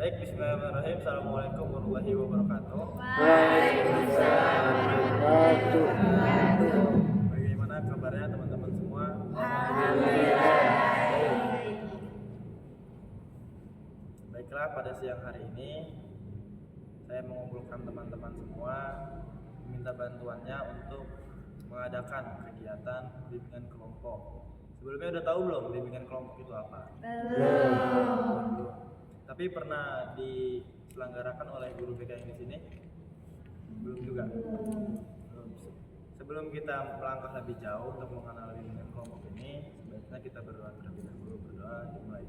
Baik, bismillahirrahmanirrahim. Assalamualaikum warahmatullahi wabarakatuh. Waalaikumsalam warahmatullahi wabarakatuh. Bagaimana kabarnya teman-teman semua? Alhamdulillah. Baiklah, pada siang hari ini saya mengumpulkan teman-teman semua, meminta bantuannya untuk mengadakan kegiatan bimbingan kelompok. Sebelumnya udah tahu belum bimbingan kelompok itu apa? Belum. Tapi pernah diselenggarakan oleh guru BK yang di sini? Belum juga. Belum. Sebelum kita melangkah lebih jauh untuk mengenal bimbingan kelompok ini, sebaiknya kita berdoa terlebih dahulu. Berdoa dimulai.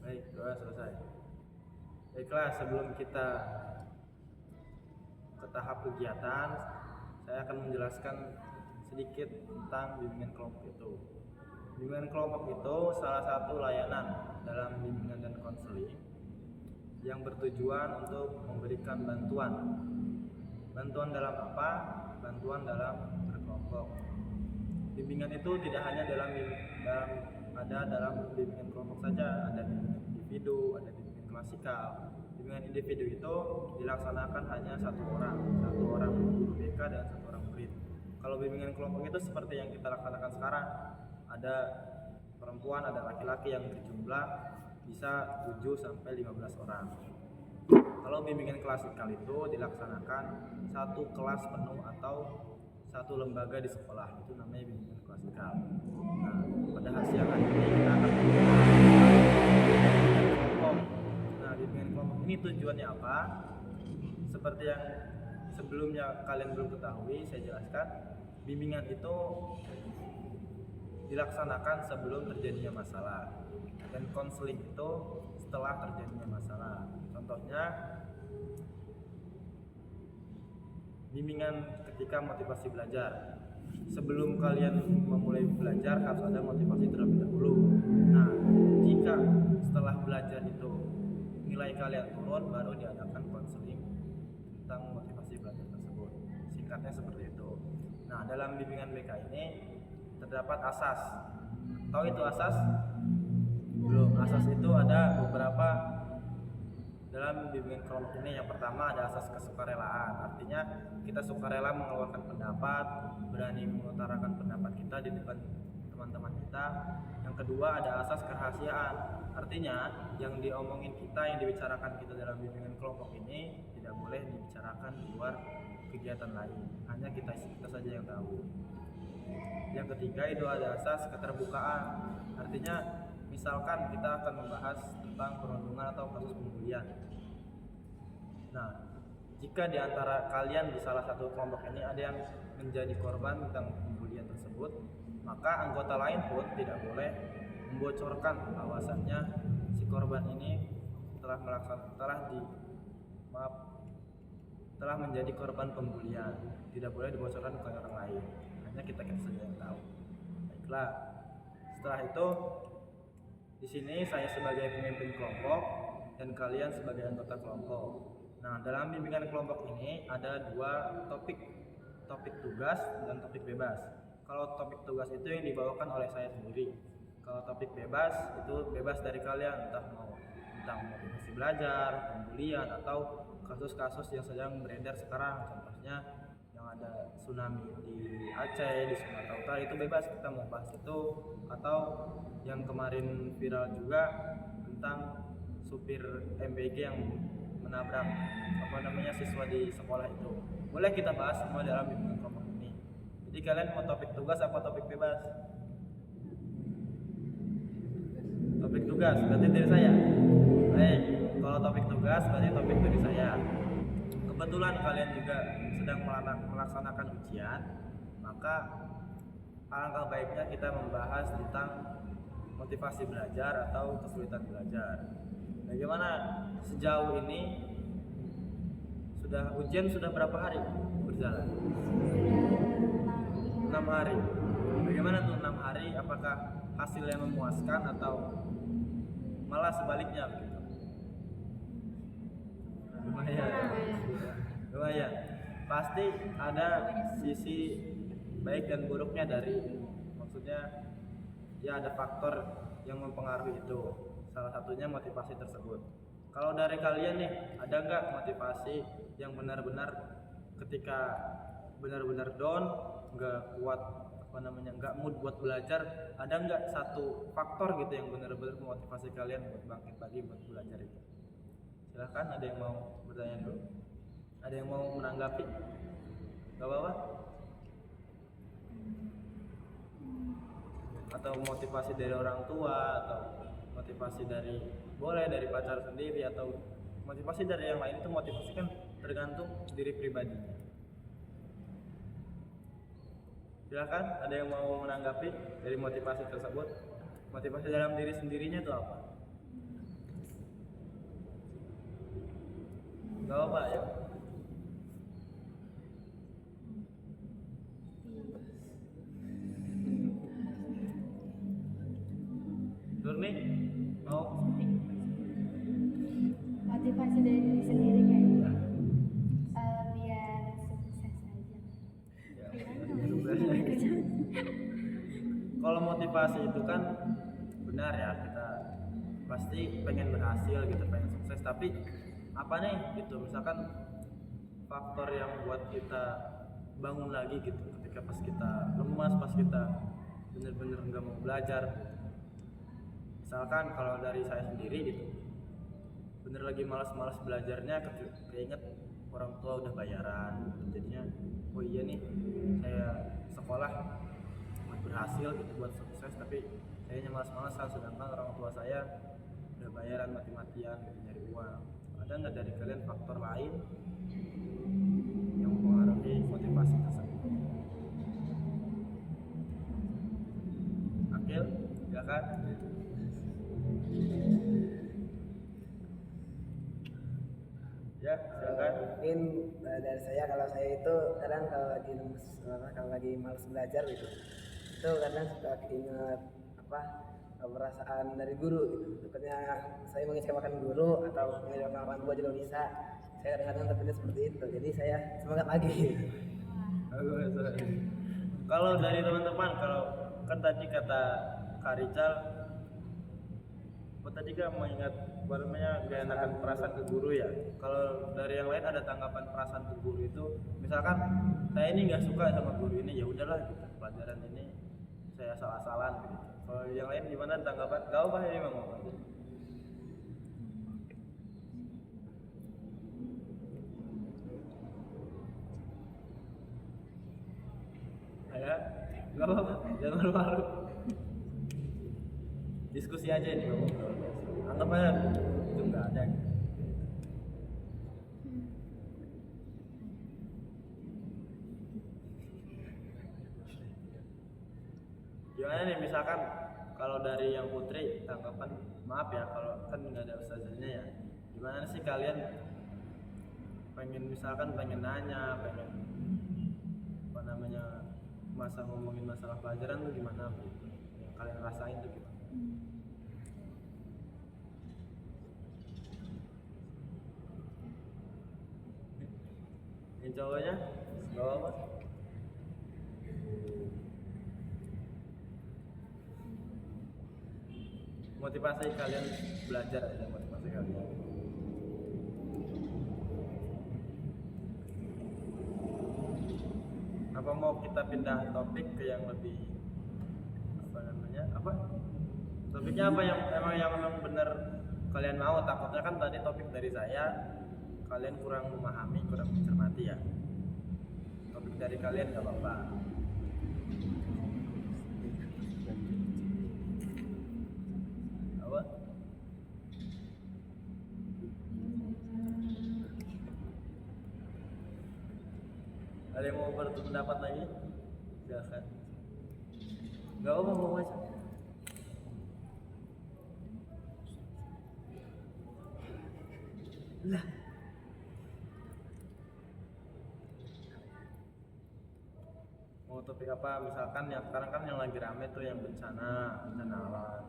Baik, doa selesai. Baiklah, sebelum kita ke tahap kegiatan, saya akan menjelaskan sedikit tentang bimbingan kelompok itu. Bimbingan kelompok itu salah satu layanan dalam bimbingan dan konseling yang bertujuan untuk memberikan bantuan. Bantuan dalam apa? Bantuan dalam berkelompok. Bimbingan itu tidak hanya dalam bimbingan kelompok saja, ada bimbingan individu, ada bimbingan klasikal. Bimbingan individu itu dilaksanakan hanya satu orang guru BK dan satu orang murid. Kalau bimbingan kelompok itu seperti yang kita laksanakan sekarang, ada perempuan, ada laki-laki yang berjumlah bisa 7 sampai 15 orang. Kalau bimbingan klasikal itu dilaksanakan satu kelas penuh atau satu lembaga di sekolah, itu namanya bimbingan klasikal. Nah, pada siang hari ini kita akan bimbingan kelompok. Nah, bimbingan kelompok ini tujuannya apa? Seperti yang sebelumnya kalian belum ketahui, saya jelaskan. Bimbingan itu dilaksanakan sebelum terjadinya masalah, dan konseling itu setelah terjadinya masalah. Contohnya bimbingan ketika motivasi belajar. Sebelum kalian memulai belajar harus ada motivasi terlebih dahulu. Nah, jika setelah belajar itu nilai kalian turun, baru diadakan konseling tentang motivasi belajar tersebut. Singkatnya seperti itu. Nah, dalam bimbingan BK ini terdapat asas. Tahu itu asas? Belum. Asas itu ada beberapa dalam bimbingan kelompok ini. Yang pertama ada asas kesukarelaan, artinya kita sukarela mengeluarkan pendapat, berani mengutarakan pendapat kita di depan teman-teman kita. Yang kedua ada asas kerahasiaan, artinya yang diomongin kita, yang dibicarakan kita dalam bimbingan kelompok ini tidak boleh dibicarakan di luar kegiatan lain, hanya kita saja yang tahu. Yang ketiga itu ada asas keterbukaan, artinya misalkan kita akan membahas tentang perundungan atau kasus pembulian. Nah, jika di antara kalian di salah satu kelompok ini ada yang menjadi korban tentang pembulian tersebut, maka anggota lain pun tidak boleh membocorkan bahwasannya si korban ini telah menjadi korban pembulian. Tidak boleh dibocorkan ke orang lain, hanya kita saja yang tahu. Baiklah, setelah itu di sini saya sebagai pemimpin kelompok dan kalian sebagai anggota kelompok. Nah, dalam bimbingan kelompok ini ada dua topik tugas dan topik bebas. Kalau topik tugas itu yang dibawakan oleh saya sendiri. Kalau topik bebas itu bebas dari kalian, entah mau tentang motivasi belajar, pembulian, atau kasus-kasus yang sedang beredar sekarang. Contohnya yang ada tsunami di Aceh, di Sumatera Utara, itu bebas kita mau bahas itu. Atau yang kemarin viral juga tentang supir MBG yang menabrak siswa di sekolah itu, boleh kita bahas semua dalam bimbingan kelompok ini. Jadi kalian mau topik tugas apa topik bebas? Topik tugas berarti dari saya. Baik, kalau topik tugas berarti topik dari saya. Kebetulan kalian juga sedang melaksanakan ujian, maka alangkah baiknya kita membahas tentang motivasi belajar atau kesulitan belajar. Bagaimana sejauh ini ujian sudah berapa hari berjalan? 6 hari. Bagaimana tuh 6 hari? Apakah hasilnya memuaskan atau malah sebaliknya begitu? Lumayan. Pasti ada sisi baik dan buruknya dari, maksudnya ya ada faktor yang mempengaruhi itu, salah satunya motivasi tersebut. Kalau dari kalian nih, ada nggak motivasi yang benar-benar ketika benar-benar down, nggak kuat apa namanya, nggak mood buat belajar, ada nggak satu faktor gitu yang benar-benar memotivasi kalian buat bangkit lagi buat belajar itu? Silahkan, ada yang mau bertanya dulu, ada yang mau menanggapi, nggak apa-apa. Atau motivasi dari orang tua, atau motivasi dari, boleh dari pacar sendiri, atau motivasi dari yang lain. Itu motivasi kan tergantung diri pribadinya. Silakan, ada yang mau menanggapi dari motivasi tersebut? Motivasi dalam diri sendirinya itu apa? Gak apa-apa ya. Nurni, mau? Motivasi dari diri sendiri kayak biar sukses aja. Kalau motivasi itu kan benar ya, kita pasti pengen berhasil gitu, pengen sukses, tapi apa nih gitu, misalkan faktor yang buat kita bangun lagi gitu ketika pas kita lemas, pas kita bener-bener nggak mau belajar. Misalkan kalau dari saya sendiri gitu, bener lagi malas-malas belajarnya, keinget orang tua udah bayaran, jadinya oh iya nih, saya sekolah buat berhasil gitu, buat sukses, tapi kayaknya malas-malasan, sedangkan orang tua saya udah bayaran mati-matian gitu nyari uang. Ada nggak dari kalian faktor lain yang mempengaruhi motivasi tersebut? Akil, silakan. Ya, silakan. Mungkin dari saya, kalau saya itu kadang kalau lagi lemes, kalau lagi malas belajar gitu, itu kadang suka keinget perasaan dari guru gitu. Sepertinya saya mengecewakan guru atau mengecewakan orang tua juga bisa. Saya kadang-kadang terpikir seperti itu, jadi saya semangat lagi. Kalau dari teman-teman, kalau kan tadi kata Kak Rical, tadi kan mengingat namanya gak enakan perasaan ke guru ya. Kalau dari yang lain ada tanggapan perasaan ke guru itu, misalkan saya ini nggak suka sama guru ini, ya udahlah gitu, pelajaran ini saya salah-salahan gitu. Kalau yang lain gimana tanggapan? Gak apa ini ngomong aja. Ya, gak apa-apa, jangan malu-malu. Diskusi aja ini ngomong. Anggap aja itu nggak ada. Gimana nih, misalkan kalau dari yang Putri tanggapan, maaf ya kalau kan nggak ada ustazahnya ya, gimana sih kalian misalkan pengen nanya, pengen apa namanya, masa ngomongin masalah pelajaran tuh gimana gitu, yang kalian rasain tuh gimana? Yang cowoknya nggak apa. Motivasi kalian belajar aja, motivasi kalian. Apa mau kita pindah topik ke yang lebih apa namanya, apa topiknya, apa yang memang benar kalian mau? Takutnya kan tadi topik dari saya kalian kurang memahami, kurang mencermati ya. Topik dari kalian nggak apa-apa. Apa? Ada yang mau berpendapat lagi? Silakan. Nggak apa-apa, ngomong aja. Lah. Mau topik apa? Misalkan yang sekarang kan yang lagi rame tuh yang bencana alam.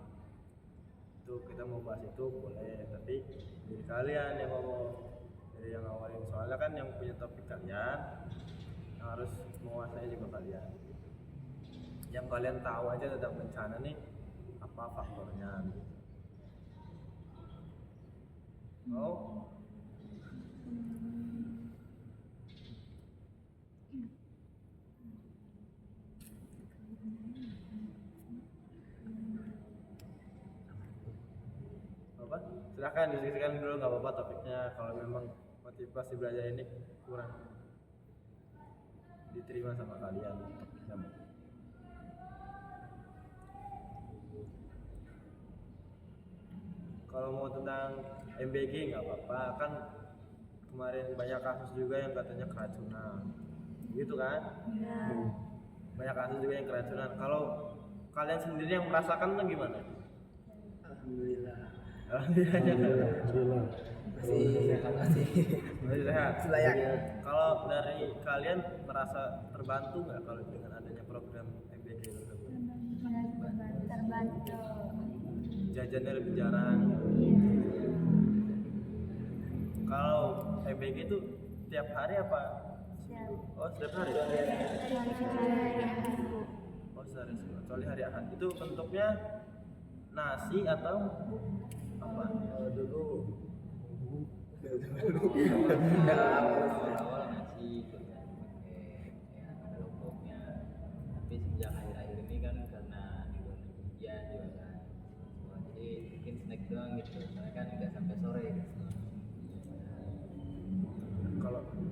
Itu kita mau bahas itu boleh, tapi dari kalian yang ngomong, dari yang awalin, soalnya kan yang punya topik kalian, yang harus menguasai juga kalian. yang kalian tahu aja tentang bencana nih, apa faktornya gitu. Oh, apa? Silahkan diskusikan dulu, nggak apa-apa topiknya. Kalau memang motivasi belajar ini kurang diterima sama kalian topiknya. Kalau mau tentang MBG nggak apa-apa, kan kemarin banyak kasus juga yang katanya keracunan, gitu kan? Banyak kasus juga yang keracunan. Kalau kalian sendiri yang merasakan tuh gimana? Alhamdulillah Alhamdulillah. Masih sehat. Layak. Kalau dari kalian merasa terbantu nggak kalau dengan adanya program MBG tersebut? Terbantu. Jajannya lebih jarang. Kalau MBG itu tiap hari apa? Oh, setiap hari. Oh, sehari kecuali hari Ahad. Itu bentuknya nasi atau apa? Dulu awal-awal nasi terus pakai ya ada lomboknya, tapi sejak akhir-akhir ini kan karena libur ujian juga kan, jadi mungkin snack doang gitu karena kan nggak sampai sore gitu.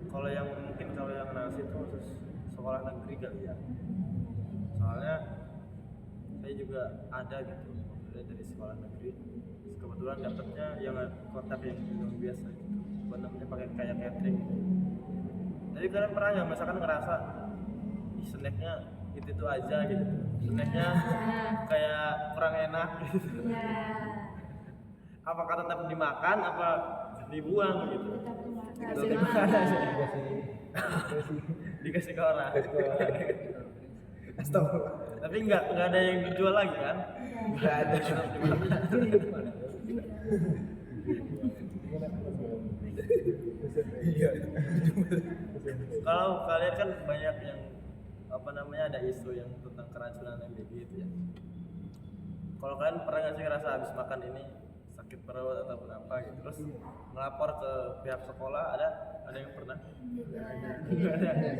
Kalau yang mungkin kalau yang nasi itu khusus sekolah negeri kali ya. Soalnya saya juga ada gitu, dari sekolah negeri. Kebetulan dapatnya yang kotak yang minum biasa gitu. Namanya pakai kayak catering. Jadi kalian pernah nggak misalkan ngerasa snacknya itu aja gitu, snacknya kayak kurang enak gitu. Apakah tetap dimakan apa dibuang gitu? Dikasih ke orang. Astagfirullah. Tapi nggak ada yang dijual lagi kan? Nggak ada. Iya. Kalau kalian kan banyak yang apa namanya ada isu yang tentang keracunan MBG itu ya. Kalau kalian pernah nggak sih ngerasa habis makan ini sakit perut ataupun apa gitu, terus melapor ke pihak sekolah, ada yang pernah?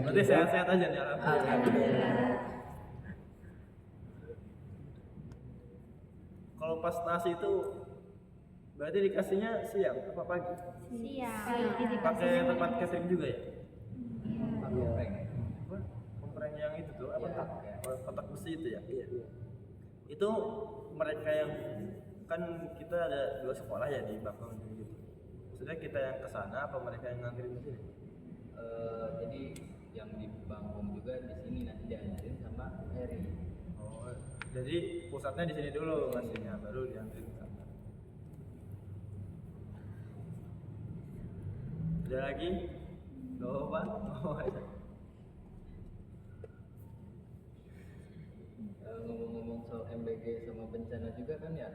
Berarti sehat-sehat aja nih, alhamdulillah. Kalau pas nasi itu berarti dikasihnya siang apa pagi? Siang. Pakai tempat catering juga ya? Kompreng. Apa? Kompreng yang itu tuh apa? Kotak besi itu ya? Iya. Itu mereka yang kan kita ada 2 sekolah ya di Bakau gitu. Maksudnya kita yang kesana apa mereka yang nganterin ke sini? Jadi yang di Bangkong juga di sini nanti diantarin sama Heri. Oh, jadi pusatnya di sini dulu ngasihnya, baru dianterin ke sana. Ada lagi? Gak apa? Oh, ada. Ngomong-ngomong soal MBG sama bencana juga kan ya,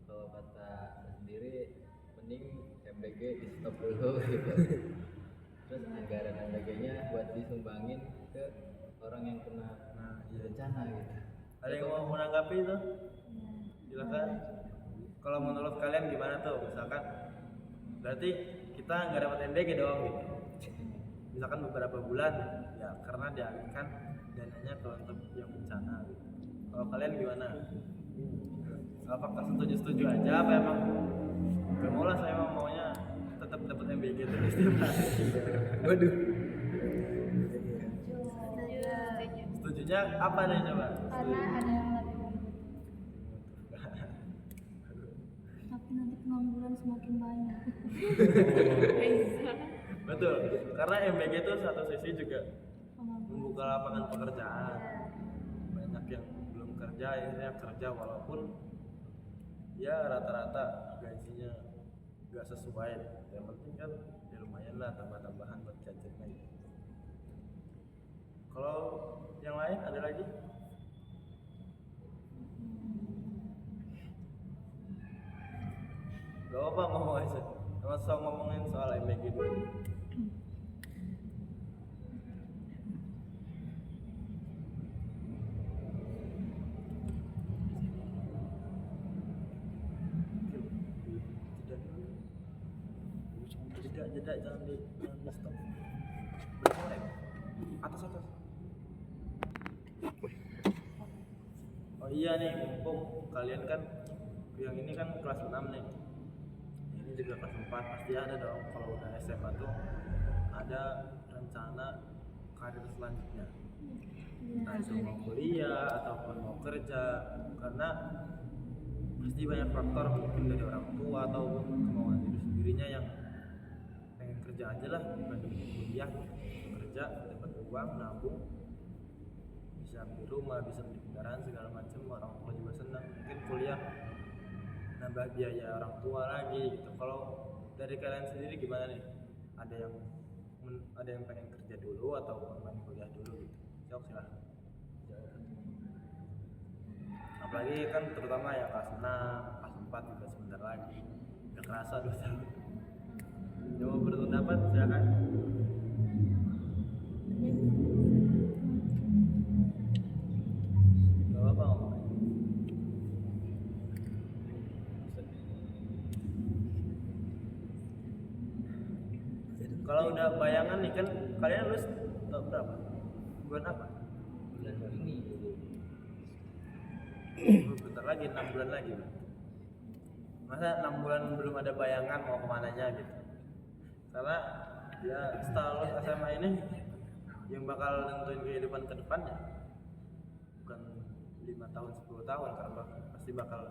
kalau kata saya sendiri mending MBG di stop dulu gitu. Terus anggaran MBG-nya buat disumbangin ke orang yang kena bencana gitu. Ada yang mau menanggapi itu? Silakan. Kalau menurut kalian gimana tuh? Misalkan berarti kita nggak dapat MBG dong gitu. Misalkan beberapa bulan ya karena dialihkan dananya ke untuk yang bencana gitu. Kalau kalian gimana? Apakah setuju aja apa emang gak mau lah, saya maunya tetap dapat MBG terus tiap hari? Waduh. Setujunya apa nih coba? Karena ada yang lebih membutuhkan. Tapi nanti pengangguran semakin banyak. Betul, karena MBG itu satu sisi juga membuka lapangan pekerjaan. Banyak yang belum kerja akhirnya kerja walaupun ya rata-rata gajinya nggak sesuai. Yang penting kan ya lumayan lah tambah-tambahan buat jajan lagi. Kalau yang lain ada lagi? Gak apa ngomong aja. Sama ngomongin soal MBG dulu. jangan di stop. Belum mulai. Atas. Oh iya nih, mumpung kalian kan yang ini kan kelas 6 nih. Ini juga kelas 4, pasti ada dong kalau udah SMA tuh ada rencana karir selanjutnya. Entah itu mau kuliah ataupun mau kerja, karena pasti banyak faktor mungkin dari orang tua ataupun kemauan diri sendirinya yang pengen kerja aja lah dibanding kuliah. Kerja dapat uang, nabung, bisa beli rumah, bisa beli kendaraan segala macam, orang tua juga senang. Mungkin kuliah nambah biaya orang tua lagi gitu. Kalau dari kalian sendiri gimana nih? Ada yang pengen kerja dulu atau pengen kuliah dulu gitu? Jawab silahkan. Apalagi kan terutama ya kelas 6, kelas 4 juga sebentar lagi. Gak kerasa 2 tahun. Coba berpendapat silakan. Gak apa-apa ngomong. Kalau udah bayangan nih kan kalian lulus tahun berapa? Bulan apa? Bulan ini Bentar lagi, 6 bulan lagi. Masa 6 bulan belum ada bayangan mau kemananya gitu? Karena ya setelah lulus SMA ini yang bakal nentuin kehidupan ke depannya bukan 5 tahun 10 tahun, karena pasti bakal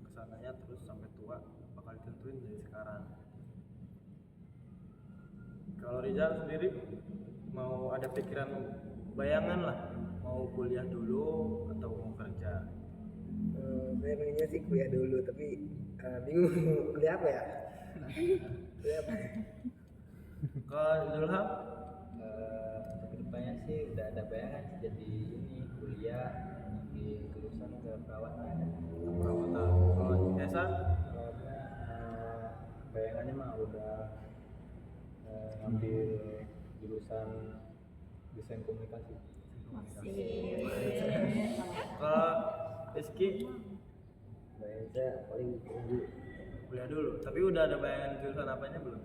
kesananya terus sampai tua, bakal ditentuin dari sekarang. Kalau Rizal sendiri mau ada pikiran bayangan lah, mau kuliah dulu atau mau kerja? Saya pengennya sih kuliah dulu, tapi bingung kuliah apa ya? Kuliah apa? Kalau Zulham untuk kedepannya sih udah ada bayangan sih, jadi ini kuliah di jurusan keperawatan. Kalau Esa Bayangannya mah udah ambil jurusan desain komunikasi. kalau Rizky Bayangan saya paling dulu kuliah dulu, tapi udah ada bayangan jurusan apanya belum?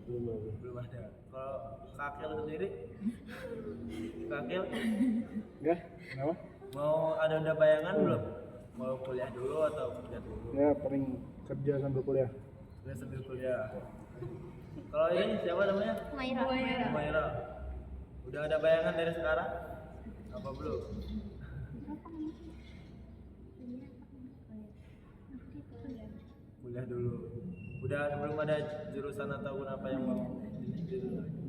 belum. Belum ada. Kalau Kakil sendiri, Kakil Enggak? Kenapa? mau udah bayangan belum? Mau kuliah dulu atau kerja dulu? Ya paling kerja sambil kuliah. Kuliah sambil kuliah. Kalau ini siapa namanya? Maira. Maira. Udah ada bayangan dari sekarang? Apa belum? Kuliah dulu. Udah belum ada jurusan ataupun apa yang mau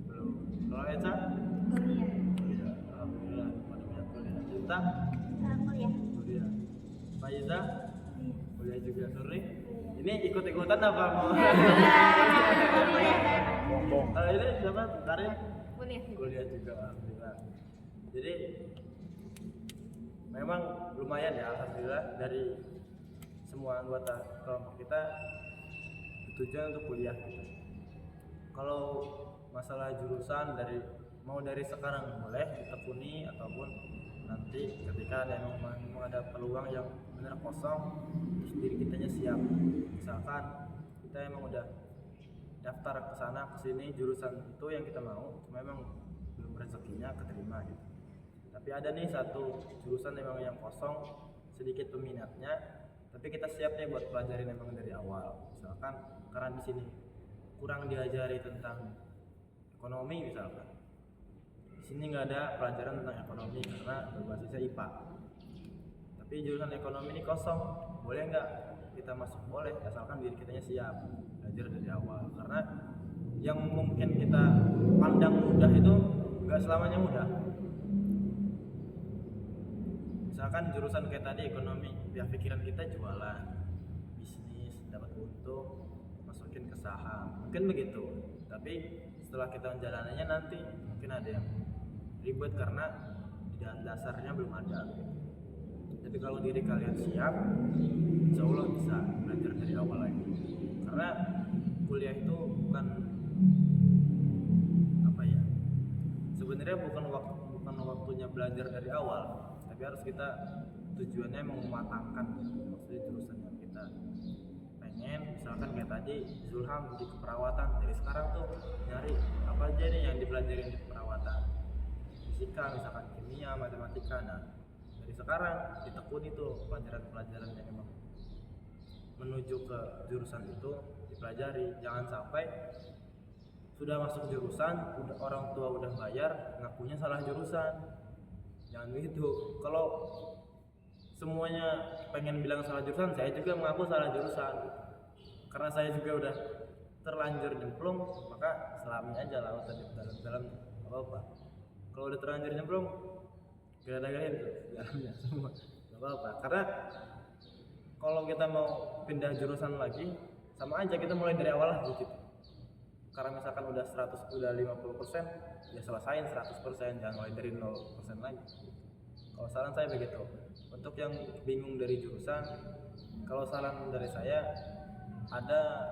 belum. Kalau Eca? Kuliah. Kuliah. Alhamdulillah. Makanya kuliah. Cinta? Kuliah. Kuliah. Faiza? Kuliah juga. Suri? Ini ikut-ikutan apa mau? Bombong. Kalau ini siapa? Karin? Kuliah. Kuliah juga. Alhamdulillah. Jadi memang lumayan ya, alhamdulillah, dari semua anggota kelompok kita tujuan untuk kuliah gitu. Kalau masalah jurusan mau dari sekarang boleh ditekuni ataupun nanti ketika ada memang ada peluang yang benar kosong terus diri kitanya siap. Misalkan kita emang udah daftar ke sana ke sini jurusan itu yang kita mau, cuma memang belum rezekinya keterima gitu. Tapi ada nih satu jurusan memang yang kosong, sedikit peminatnya, tapi kita siap nih buat pelajarin memang dari awal. Misalkan karena di sini kurang diajari tentang ekonomi misalkan, di sini nggak ada pelajaran tentang ekonomi karena berbasisnya IPA. Tapi jurusan ekonomi ini kosong, boleh nggak kita masuk? Boleh, asalkan diri kitanya siap belajar dari awal. Karena yang mungkin kita pandang mudah itu nggak selamanya mudah. Misalkan jurusan kayak tadi ekonomi, ya pikiran kita jualan, bisnis, dapat untung, masukin ke saham, mungkin begitu. Tapi setelah kita menjalaninya nanti mungkin ada yang ribet karena di dasarnya belum ada. Tapi kalau diri kalian siap, insya Allah bisa belajar dari awal lagi. Karena kuliah itu bukan apa ya? Sebenarnya bukan waktunya belajar dari awal. Tapi harus kita tujuannya mematangkan maksudnya jurusan yang kita pengen pengen misalkan kayak tadi Zulham di keperawatan, dari sekarang tuh nyari apa aja nih yang dipelajarin di keperawatan, fisika misalkan, kimia, matematika. Nah dari sekarang ditekuni tuh pelajaran-pelajaran yang emang menuju ke jurusan itu dipelajari. Jangan sampai sudah masuk jurusan, udah orang tua udah bayar, ngakunya salah jurusan. Jangan begitu. Kalau semuanya pengen bilang salah jurusan, saya juga mengaku salah jurusan. Karena saya juga udah terlanjur nyemplung, maka selami aja lah dalam apa-apa. Kalau udah terlanjur nyemplung, gara-gara itu dalamnya semua nggak apa-apa. Karena kalau kita mau pindah jurusan lagi, sama aja kita mulai dari awal lah gitu. Karena misalkan udah 50%, ya selesain 100%, jangan mulai dari 0% lagi. Kalau saran saya begitu. Untuk yang bingung dari jurusan, kalau saran dari saya ada,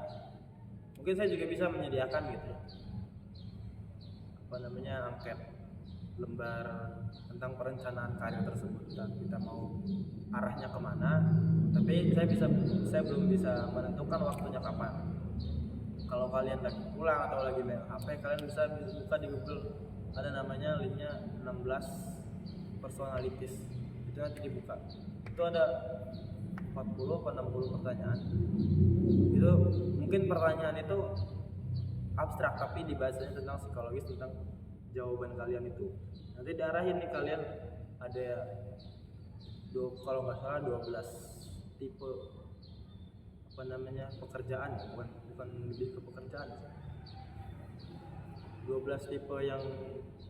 mungkin saya juga bisa menyediakan gitu ya, apa namanya, angket lembar tentang perencanaan karir tersebut, dan kita mau arahnya kemana. Tapi saya belum bisa menentukan waktunya kapan. Kalau kalian lagi pulang atau lagi main HP, kalian bisa buka di Google, ada namanya linknya 16 personalities, itu nanti dibuka, itu ada 40 atau 60 pertanyaan. Itu mungkin pertanyaan itu abstrak, tapi dibahasnya tentang psikologis, tentang jawaban kalian itu. Nanti diarahin nih, kalian ada kalau nggak salah 12 tipe apa namanya pekerjaan, bukan lebih ke pekerjaan, 12 tipe yang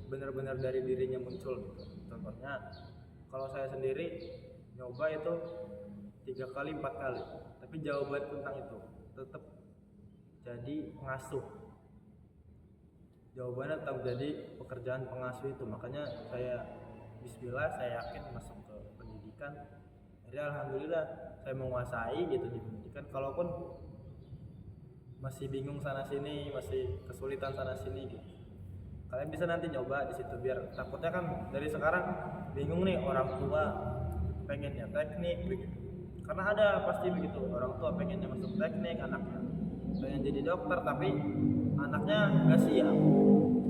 benar-benar dari dirinya muncul gitu. Contohnya kalau saya sendiri nyoba itu 3 kali 4 kali, tapi jawaban tentang itu tetap jadi pengasuh. Jawabannya tetap jadi pekerjaan pengasuh itu. Makanya saya bismillah, saya yakin masuk ke pendidikan. Jadi alhamdulillah saya menguasai gitu di pendidikan. Kalaupun masih bingung sana sini, masih kesulitan sana sini gitu, kalian bisa nanti nyoba di situ. Biar takutnya kan dari sekarang bingung nih, orang tua pengennya teknik begitu. Karena ada pasti begitu, orang tua pengennya masuk teknik, anaknya pengen jadi dokter, tapi anaknya nggak siap,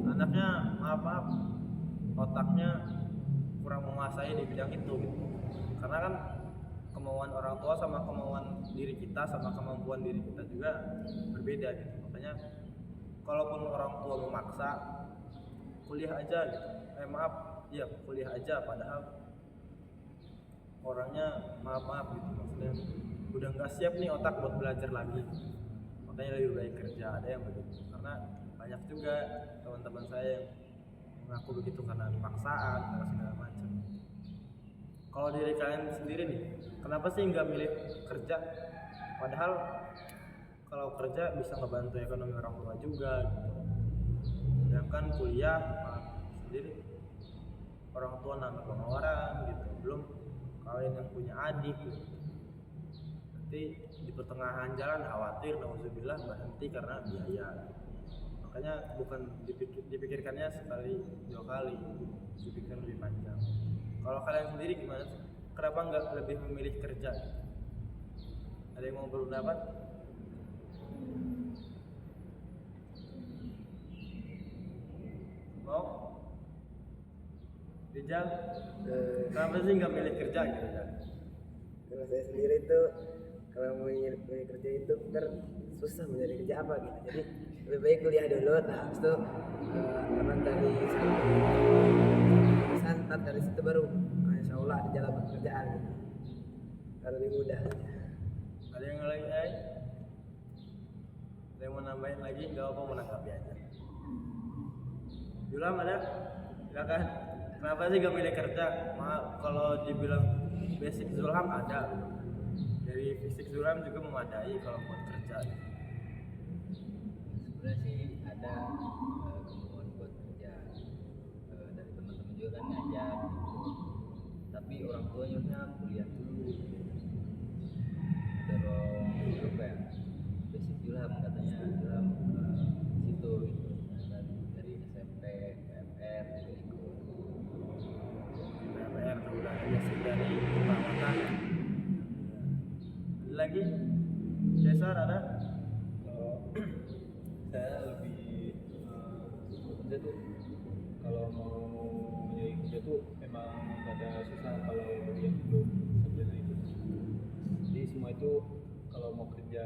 anaknya maaf otaknya kurang menguasai di bidang itu gitu. Karena kan kemauan orang tua sama kemauan diri kita, sama kemampuan diri kita juga berbeda gitu. Makanya kalaupun orang tua memaksa kuliah aja gitu, kuliah aja, padahal orangnya maaf gitu, maksudnya udah nggak siap nih otak buat belajar lagi, makanya lebih baik kerja. Ada yang begitu, karena banyak juga teman-teman saya yang mengaku begitu karena paksaan atau segala macam. Kalau diri kalian sendiri nih, kenapa sih nggak milih kerja? Padahal kalau kerja bisa ngebantu ekonomi orang tua juga gitu. Sedangkan kuliah sendiri orang tua nambah pengeluaran gitu, belum kalian yang punya adik gitu. Nanti di pertengahan jalan khawatir nauzubillah berhenti karena biaya. Makanya bukan dipikirkannya sekali 2 kali, dipikirkan lebih panjang. Kalau kalian sendiri gimana sih? Kenapa nggak lebih memilih kerja? Ada yang mau berpendapat? Mau? Rijal? Kenapa sih nggak milih kerja gitu kan? Kalau saya sendiri tuh kalau mau milih kerja itu ntar susah mencari kerja apa gitu. Jadi lebih baik kuliah dulu, nah habis itu teman dari santat dari situ baru insya Allah di jalan pekerjaan gitu. Kalau lebih mudah aja. Ada yang lain? Ada yang mau nambahin lagi? Nggak apa, menanggapi aja. Julam ada? Silakan. Kenapa sih gak milih kerja? Maaf, kalau dibilang basic Zulham ada, dari fisik Zulham juga memadai kalau buat kerja. Sebenarnya sih ada kemauan buat kerja, dari teman-teman juga kan ngajak gitu. Tapi orang tua nyuruhnya kuliah dulu, dorong apa ya, basic Zulham katanya, Zulham situ gitu. Dari SMP, PMR juga ikut. PMR udah basic dari perawatan. Ada lagi? Cesar ada? kita tuh kalau mau nyari kerja tuh emang ada susah kalau yang belum sarjana itu. Jadi semua itu kalau mau kerja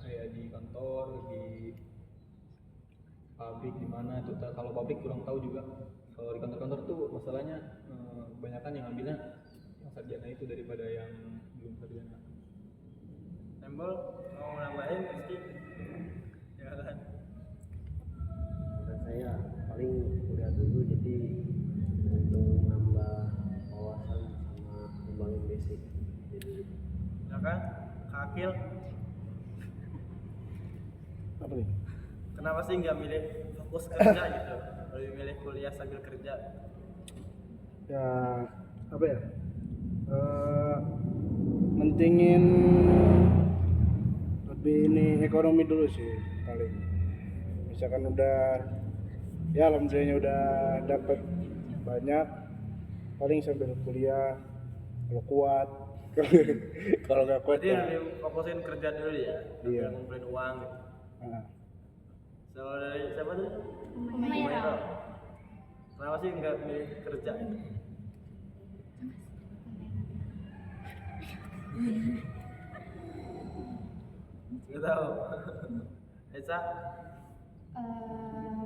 kayak di kantor, di pabrik di mana itu, kalau pabrik kurang tahu juga. Kalau di kantor-kantor tuh masalahnya kebanyakan yang ambilnya yang sarjana itu daripada yang belum sarjana. Embol mau nambahin Rizky? Ya kan? Menurut saya paling kuliah dulu jadi untuk menambah wawasan sama kembangin basic. Jadi Ya kan? Kak Akil, Apa nih? kenapa sih nggak milih fokus kerja gitu? Lebih milih kuliah sambil kerja? Ya apa ya? Mentingin lebih ini ekonomi dulu sih paling. Misalkan udah ya alhamdulillahnya udah dapat banyak, paling sambil kuliah kalau kuat. Kalau nggak kuat Berarti ya. lebih fokusin kerja dulu ya? Sambil Iya. ngumpulin uang gitu. Nah, Kalau dari siapa tuh? Umairah. Kenapa sih nggak milih kerja? Nggak tahu. Esa?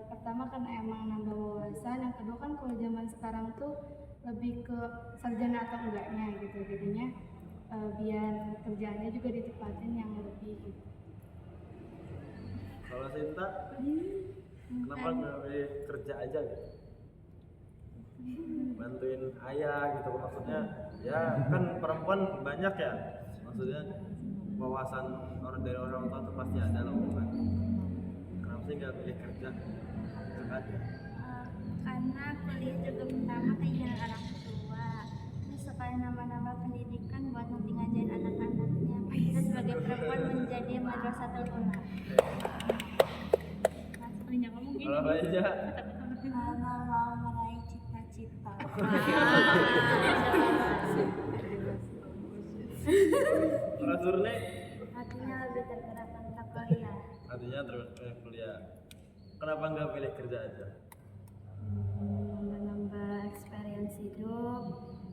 Pertama karena emang nambah wawasan, yang kedua kan kalau zaman sekarang tuh lebih ke sarjana atau enggaknya gitu, jadinya biar kerjaannya juga ditepatin yang lebih gitu. Kalau Sinta, kenapa nggak milih kerja aja gitu? Bantuin ayah gitu, maksudnya ya kan perempuan banyak ya, maksudnya wawasan dari orang tua tuh pasti ada loh kan. Kenapa sih nggak milih kerja? Aja. Karena kuliah juga pertama keinginan orang tua, terus sekali nambah-nambah pendidikan buat nanti ngajarin anak-anaknya, kita sebagai perempuan menjadi madrasatul ulama. Maksudnya ngomong gini, Kalau aja, karena mau meraih cita-cita. Rasurnya Hatinya lebih tergerak untuk kuliah. artinya terus kuliah. Kenapa nggak pilih kerja aja? Nambah experience hidup,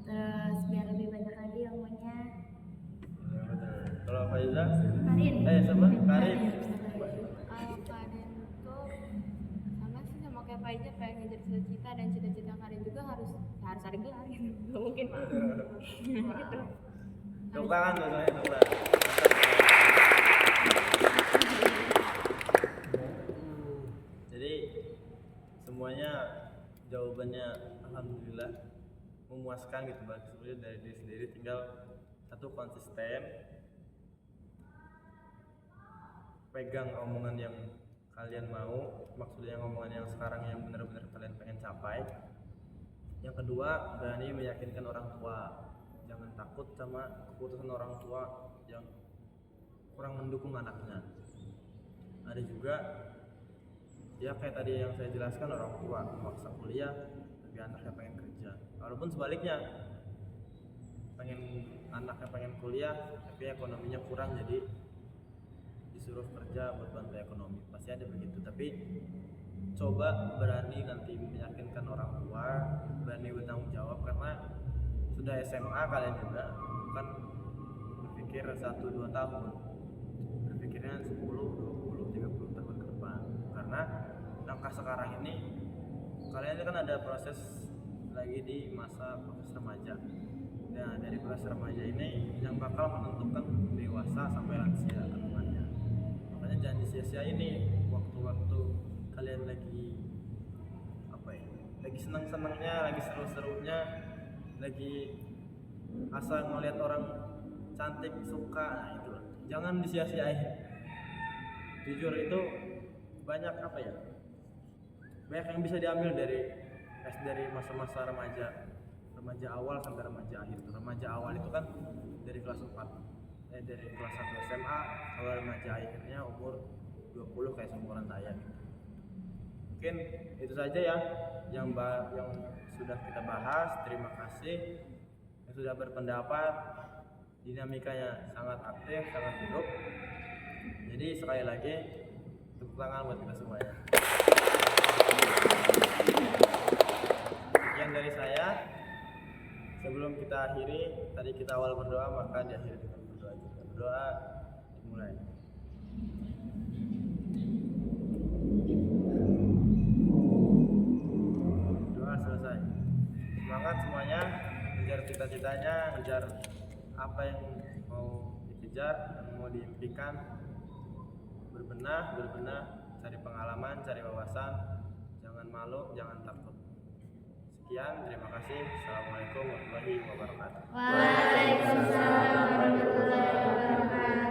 terus biar lebih banyak lagi ilmunya. Ya, betul. Kalau Faiza, Karin. siapa? Karin. Kalau Karin itu sama sih sama kayak Faiza, pengen ngejar cita-cita, dan cita-cita Karin juga harus ada gelar gitu. Nggak mungkin mah. Gitu. Tepuk tangan tuh, tepuk tangan. Jadi semuanya jawabannya alhamdulillah memuaskan gitu bagi sebenarnya dari diri sendiri, tinggal satu konsisten pegang omongan yang kalian mau, maksudnya omongan yang sekarang yang benar-benar kalian pengen capai. Yang kedua, berani meyakinkan orang tua, jangan takut sama keputusan orang tua yang kurang mendukung anaknya. Ada juga ya kayak tadi yang saya jelaskan, orang tua memaksa kuliah tapi anaknya pengen kerja, walaupun sebaliknya anaknya pengen kuliah tapi ekonominya kurang jadi disuruh kerja buat bantu ekonomi, pasti ada begitu. Tapi coba berani nanti meyakinkan orang tua, berani bertanggung jawab, karena sudah SMA kalian juga, bukan berpikir 1-2 tahun, berpikirnya 10, 20, 30 tahun ke depan. Karena langkah sekarang ini kalian kan ada proses lagi di masa proses remaja. Nah, dari proses remaja ini yang bakal menentukan dewasa sampai lansia kedepannya. Makanya jangan disia-siain nih waktu-waktu kalian lagi lagi senang-senangnya, lagi seru-serunya, lagi asal ngeliat orang cantik suka, nah itu loh. Jangan disia-siain. Jujur itu banyak banyak yang bisa diambil dari masa-masa remaja awal sampai remaja akhir. Remaja awal itu kan dari kelas 4 dari kelas 1 SMA, kalau remaja akhirnya umur 20 kayak seumuran saya gitu. Mungkin itu saja ya yang sudah kita bahas. Terima kasih yang sudah berpendapat, dinamikanya sangat aktif, sangat hidup. Jadi sekali lagi tepuk tangan buat kita semuanya. kita akhiri, tadi kita awal berdoa, maka diakhiri dengan berdoa juga. Berdoa dimulai. Doa selesai. Semangat semuanya, ngejar cita-citanya, ngejar apa yang mau dikejar, yang mau diimpikan. Berbenah, cari pengalaman, cari wawasan, jangan malu, jangan takut. Sekian, terima kasih. Assalamualaikum warahmatullahi wabarakatuh. Waalaikumsalam warahmatullahi wabarakatuh.